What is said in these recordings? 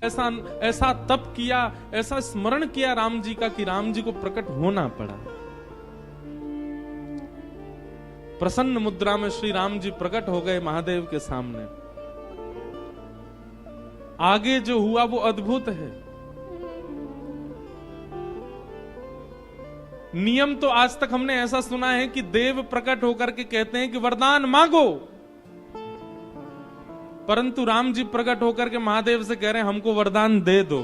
ऐसा ऐसा तप किया, ऐसा स्मरण किया राम जी का कि राम जी को प्रकट होना पड़ा। प्रसन्न मुद्रा में श्री राम जी प्रकट हो गए महादेव के सामने। आगे जो हुआ वो अद्भुत है। नियम तो आज तक हमने ऐसा सुना है कि देव प्रकट होकर के कहते हैं कि वरदान मांगो, परंतु राम जी प्रकट होकर के महादेव से कह रहे हैं हमको वरदान दे दो।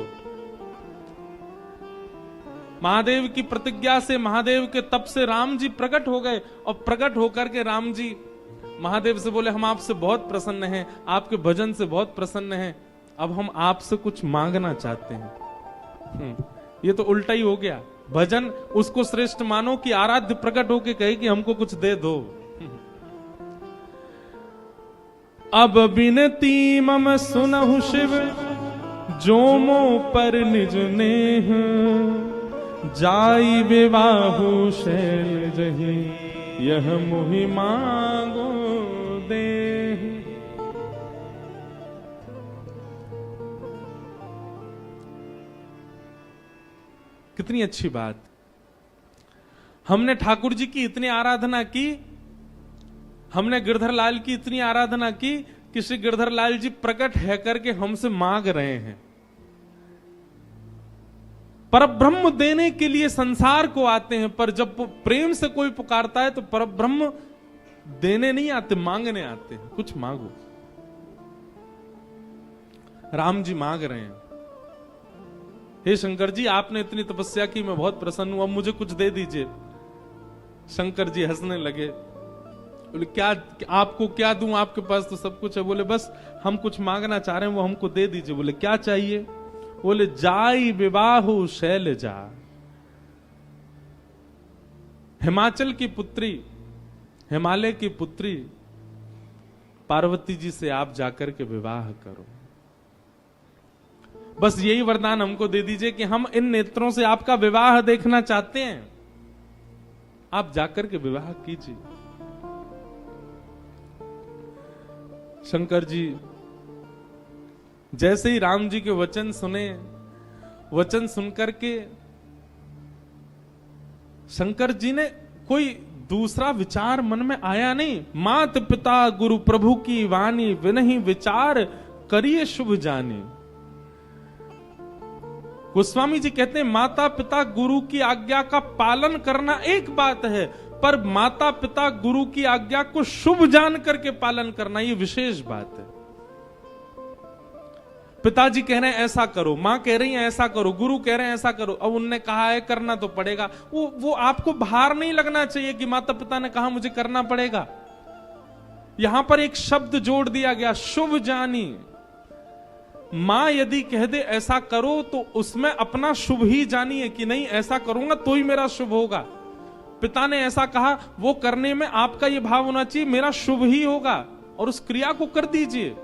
महादेव की प्रतिज्ञा से, महादेव के तप से राम जी प्रकट हो गए और प्रकट होकर के राम जी महादेव से बोले हम आपसे बहुत प्रसन्न हैं, आपके भजन से बहुत प्रसन्न हैं, अब हम आपसे कुछ मांगना चाहते हैं। ये तो उल्टा ही हो गया। भजन उसको श्रेष्ठ मानो कि आराध्य प्रकट होके कहे कि हमको कुछ दे दो। अब बिनती मम सुनहु शिव जो मो पर निज नेह, जाई विवाहु शैल जहि यह मोहि मांगो दे। कितनी अच्छी बात। हमने ठाकुर जी की इतनी आराधना की, हमने गिरधर लाल की इतनी आराधना की कि श्री गिरधर लाल जी प्रकट है करके हमसे मांग रहे हैं। परब्रह्म देने के लिए संसार को आते हैं, पर जब प्रेम से कोई पुकारता है तो परब्रह्म देने नहीं आते, मांगने आते हैं। कुछ मांगो। राम जी मांग रहे हैं, हे शंकर जी आपने इतनी तपस्या की, मैं बहुत प्रसन्न हूं, अब मुझे कुछ दे दीजिए। शंकर जी हंसने लगे, बोले क्या आपको क्या दूं, आपके पास तो सब कुछ है। बोले बस हम कुछ मांगना चाह रहे हैं, वो हमको दे दीजिए। बोले क्या चाहिए? बोले जाई विवाहु शैलजा। हिमाचल की पुत्री, हिमालय की पुत्री पार्वती जी से आप जाकर के विवाह करो। बस यही वरदान हमको दे दीजिए कि हम इन नेत्रों से आपका विवाह देखना चाहते हैं, आप जाकर के विवाह कीजिए। शंकर जी जैसे ही राम जी के वचन सुने, वचन सुनकर के शंकर जी ने कोई दूसरा विचार मन में आया नहीं। मात पिता गुरु प्रभु की वाणी, विनहि विचार करिए शुभ जानी। गोस्वामी जी कहते हैं माता पिता गुरु की आज्ञा का पालन करना एक बात है, पर माता पिता गुरु की आज्ञा को शुभ जान करके पालन करना ये विशेष बात है। पिताजी कह रहे हैं ऐसा करो, मां कह रही है ऐसा करो, गुरु कह रहे हैं ऐसा करो, अब उनने कहा है करना तो पड़ेगा। वो आपको भार नहीं लगना चाहिए कि माता पिता ने कहा मुझे करना पड़ेगा। यहां पर एक शब्द जोड़ दिया गया, शुभ जानी। मां यदि कह दे ऐसा करो तो उसमें अपना शुभ ही जानिए कि नहीं ऐसा करूंगा तो ही मेरा शुभ होगा। पिता ने ऐसा कहा, वो करने में आपका ये भाव होना चाहिए मेरा शुभ ही होगा, और उस क्रिया को कर दीजिए।